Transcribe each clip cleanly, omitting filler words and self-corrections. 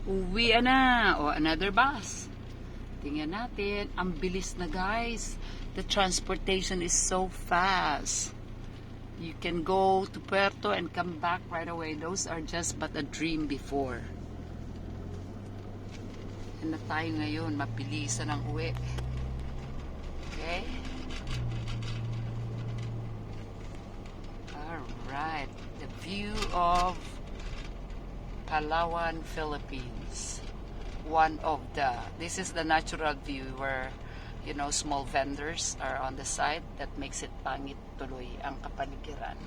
Uwi na. O, another bus. Tingnan natin. Ang bilis na, guys. The transportation is so fast. You can go to Puerto and come back right away. Those are just but a dream before. Yan na tayo ngayon. Mabilisan ang uwi. Okay? Alright. The view of Palawan, Philippines. This is the natural view where, you know, small vendors are on the side. That makes it pangit tuloy ang kapaligiran.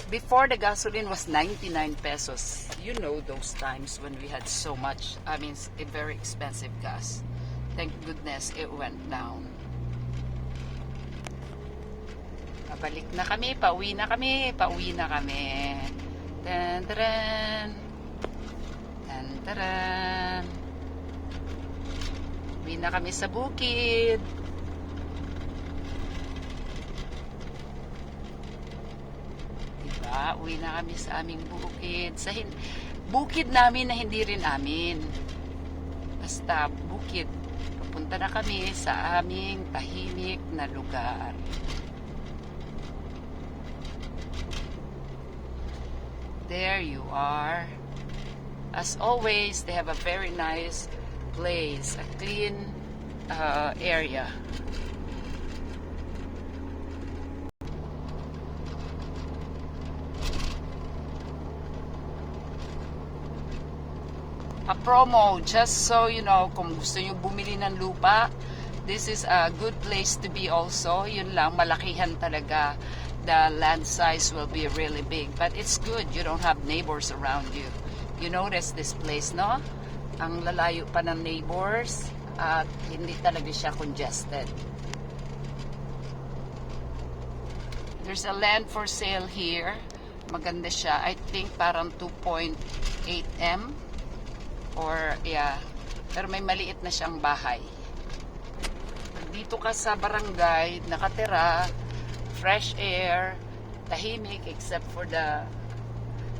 Before, the gasoline was 99 pesos. You know those times when we had so much, I mean, a very expensive gas. Thank goodness it went down. Pabalik na kami, pauwi na kami, pauwi na kami. Tan taran. Tan taran. Uwi na kami sa bukid. Diba? Uwi na kami sa aming bukid. Bukid namin na hindi rin amin. Basta bukid. Punta na kami sa aming tahimik na lugar. There you are. As always, they have a very nice place, a clean area. A promo, just so you know, kung gusto nyo bumili ng lupa, this is a good place to be also. Yun lang, malakihan talaga. The land size will be really big, but it's good. You don't have neighbors around you. You notice this place, no? Ang lalayo pa ng neighbors at hindi talaga siya congested. There's a land for sale here. Maganda siya. I think parang 2.8 M. Or, yeah. Pero may maliit na siyang bahay. Dito ka sa barangay, nakatira, fresh air, tahimik, except for the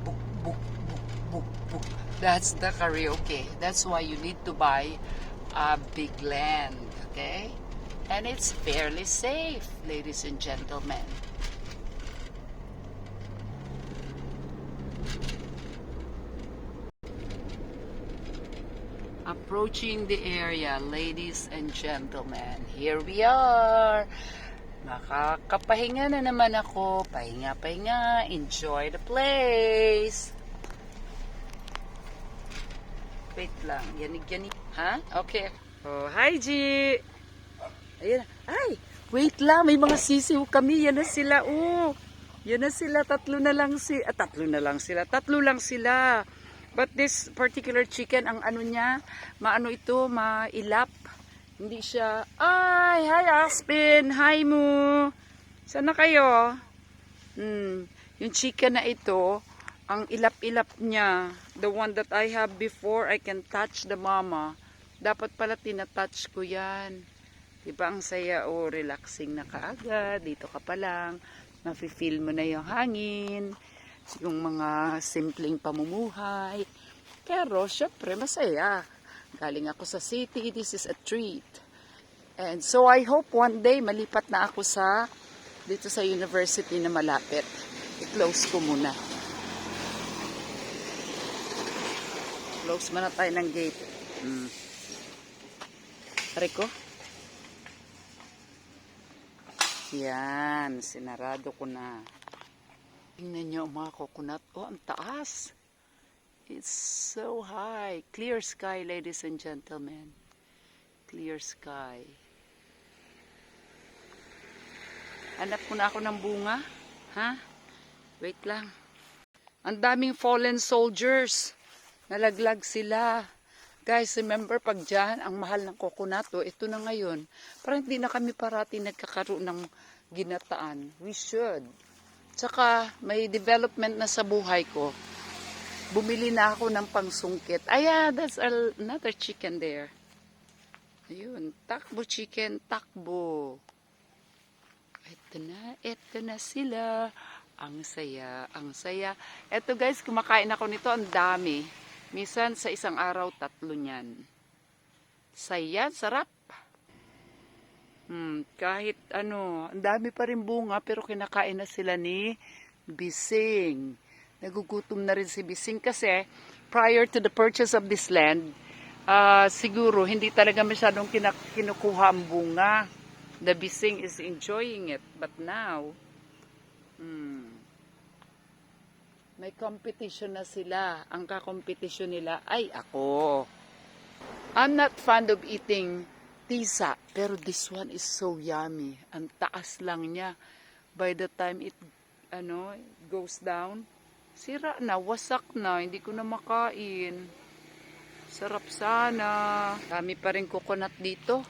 book, book, book, book, book. That's the karaoke. That's why you need to buy a big land, okay? And it's fairly safe, ladies and gentlemen. Approaching the area, ladies and gentlemen. Here we are. Nakakapahinga na naman ako. Pahinga, pahinga. Enjoy the place. Wait lang. Yanig. Ha? Okay. Oh, hi, G. Ayan. Ay, wait lang. May mga sisiw kami. Yan na sila. Oh. Yan na sila. Tatlo lang sila. But this particular chicken, ang ano niya, mailap. Hindi siya, ay, hi Aspen, hi mo. Saan na kayo? Yung chicken na ito, ang ilap-ilap niya, the one that I have before, I can touch the mama. Dapat pala tinatouch ko yan. Diba ang saya, relaxing na kaagad, dito ka pa lang, mafe-feel mo na yung hangin, yung mga simpleng pamumuhay. Pero, syempre, masaya. Galing ako sa city, this is a treat. And so, I hope one day, malipat na ako dito sa university na malapit. I-close ko muna. Close muna tayo ng gate. Reko? Yan, sinarado ko na. Tingnan nyo ang mga coconut. Oh, ang taas. It's so high. Clear sky, ladies and gentlemen. Clear sky. Hanap ko na ako ng bunga. Ha? Wait lang. Ang daming fallen soldiers. Nalaglag sila. Guys, remember pag dyan, ang mahal ng coconut, ito na ngayon. Parang hindi na kami parati nagkakaroon ng ginataan. We should. Tsaka, may development na sa buhay ko. Bumili na ako ng pangsungkit. That's another chicken there. Ayun, takbo chicken, takbo. Eto na sila. Ang saya, ang saya. Eto guys, kumakain ako nito, ang dami. Minsan sa isang araw, 3 niyan. Saya, sarap. Kahit ano, ang dami pa rin bunga, pero kinakain na sila ni Bising. Nagugutom na rin si Bising kasi prior to the purchase of this land, siguro hindi talaga masyadong kinukuha ang bunga. The Bising is enjoying it. But now, may competition na sila. Ang kakompetisyon nila ay ako. I'm not fond of eating tisa, pero this one is so yummy. Ang taas lang niya. By the time it goes down, sira na, wasak na, hindi ko na makain. Sarap sana. Dami pa rin coconut dito.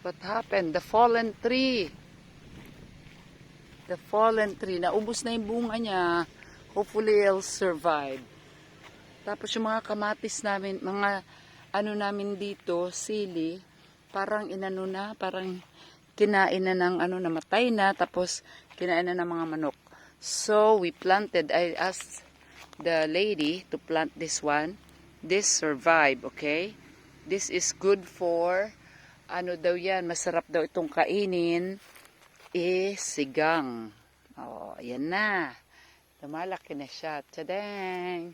What happened? The fallen tree. The fallen tree. Naubos na yung bunga niya. Hopefully, it'll survive. Tapos yung mga kamatis namin, mga namin dito, sili, parang parang kinain na ng namatay na, tapos kinain na ng mga manok. So, we planted, I asked the lady to plant this one. This survive, okay? This is good for, daw yan, masarap daw itong kainin, sigang. Oh, ayan na. Lumalaki na siya. Tadang!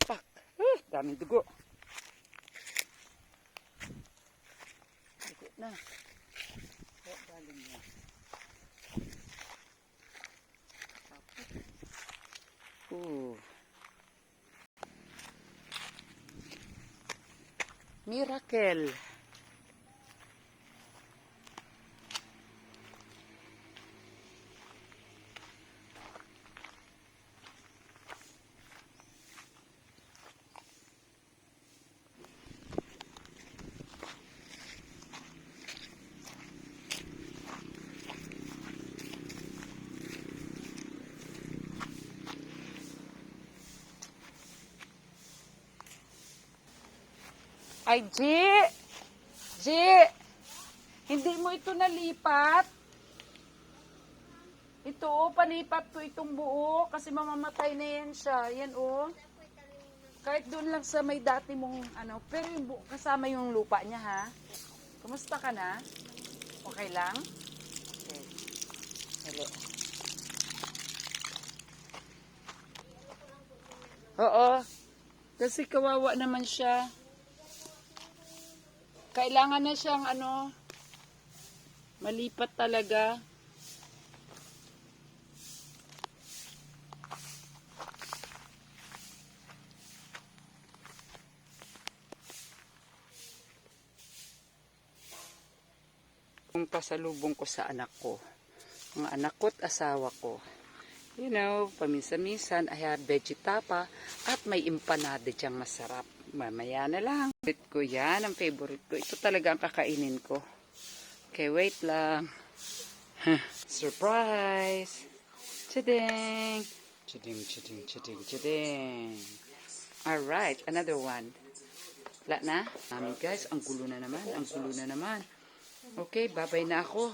Fuck! Daming dugo. Dugo na. Galing na. Miracle! Ay, G! Hindi mo ito nalipat? Ito, palipat ko itong buo kasi mamamatay na yan siya. Yan, oh. Kahit doon lang sa may dati mong, pero yung buo, kasama yung lupa niya, ha? Kumusta ka na? Okay lang? Okay. Hello. Oo. Kasi kawawa naman siya. Kailangan na siyang malipat talaga. Kung pasalubong ko sa anak ko, mga anak ko at asawa ko. You know, paminsan-minsan, I have vegetapa at may empanada diyang masarap. Mamaya na lang. Favorite ko yan, ang favorite ko. Ito talaga ang kakainin ko. Okay, wait lang. Surprise! Chading! Chading! Alright, another one. Wala na? Guys, ang gulo na naman. Okay, babay na ako.